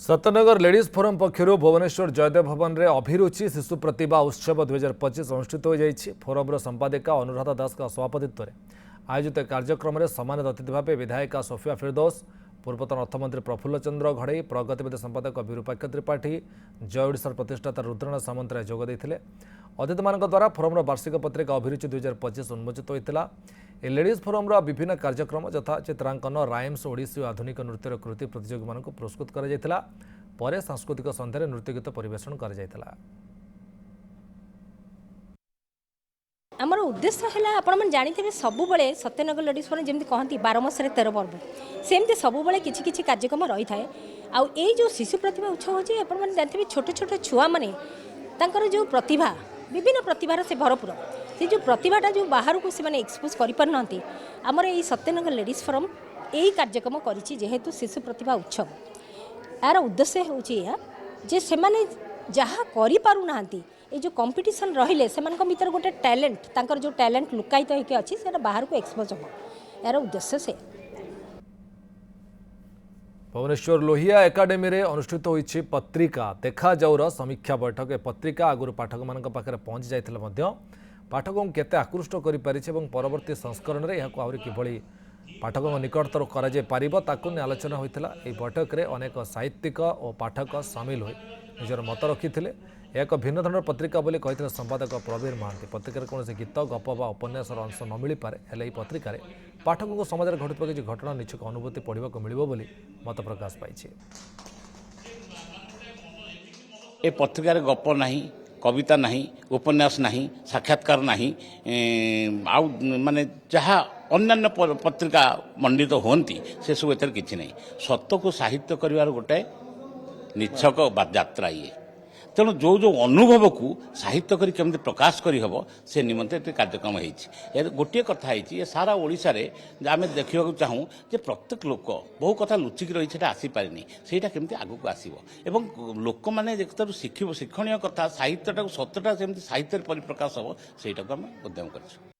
Satya Nagar ladies forum पक्षर Bhubaneswar Jaydev भवन में अभिरुचि शिशु प्रतिभा उत्सव 2025 अनुष्ठित हो जाएगी। फोरम संपादिका अनुराधा दास का सभापतित्व में आयोजित कार्यक्रम में सम्मानित अतिथि भाव विधायिका सोफिया फिरदौस, पूर्वतन अर्थमंत्री प्रफुल्ल चंद्र घड़ई, प्रगतिविद संपादक विरूपाक्ष त्रिपाठी, जय ओडिशार प्रतिष्ठाता रुद्रनाथ सामंतराय जोग देते। अतिथि मान द्वारा फोरम वार्षिक पत्रिका अभिरुचि 2025 उन्मोचित होता। लेडीज फोरम विभिन्न कार्यक्रम यथा चित्रांकन, राइम्स, ओडिसी और आधुनिक नृत्यर कृति प्रतियोगी मान पुरस्कृत कर सांस्कृतिक संध्यार नृत्य गीत परिवेषण कर आमर उद्देश्य है आपण जानी सबुबले सत्यनगर लेडीज फोरम जमी कहती 12 मासरे 13 पर्व सेमती सबुबले किछि कार्यक्रम रही थाए। आउ ए जो शिशु प्रतिभा उत्सव होची आपण जानते छोट छोट छुआ माने तांकर जो प्रतिभा विभिन्न प्रतिभार से भरपूर से जो प्रतिभाटा जो बाहर को से एक्सपोज कर पारना आमर ये सत्यनगर लेडीज फोरम यही कार्यक्रम करिछि जेहेतु शिशु प्रतिभा उत्सव यार उद्देश्य होची जे से माने जहाँ करि पारु नांती ये जो कंपटीशन रहिले सेमानक भीतर गोटे टैलेंट तांकर जो टैलेंट लुकायित होके अछि सेटा बाहर को एक्सपोज हो यार उद्देश्य से भुवनेश्वर लोहिया एकाडेमी रे अनुष्ठित होईछि पत्रिका देखा जाऊर समीक्षा बैठक। पत्रिका आगुर पाठक मान पाखे पहुंची जाइथिले पाठकों केते आकृष्ट करि पारिछि एवं परवर्ती संस्करण में यह आहरी किभଳି पाठकों निकटतर कराଯାଇ ପାରିବ ताकु आलोचना होइथिला। एही बैठक रे अनेक साहित्यिक और पाठक सामिल होई निजर मत रखिथिले। एक भिन्न धरण पत्रिका बोली कहिथिले संपादक प्रवीर महांती। पत्रिकार कौन गीत गप बा उपन्यासर अंश न मिल पारे हेले एही पत्रिका रे पाठकों समाज में घटुवा किछि घटना निश्चक अनुभूति पढ़ा मिलिबो बोली मत प्रकाश पाइछि। ए पत्रिकार गप नहीं, कविता नहीं, उपन्यास नहीं, साक्षात्कार नहीं, आउ माने जहाँ अन्य पत्रिका मंडित होती से सब एथर किछि नहीं। सत्य को साहित्य करिवार गोटे निच्छक यात्रा ये तेणु जो जो अनुभव को साहित्य करी केमते प्रकाश करी हबो से निमंते कार्यक्रम होइछि। गोटे कथा होइछि सारा ओडिशा रे आमे देखिବାକୁ चाहूँ जे प्रत्येक लोक बहु कथा लुचिक रही सेटा आसी पारिनी सेटा केमते आगु को आसीबो एवं लोक माने जेतरु शिक्षणीय कथा साहित्यटा सत्यटा सेमते साहित्य परिप्रकाश हबो सेटा को हम उद्यम करछु।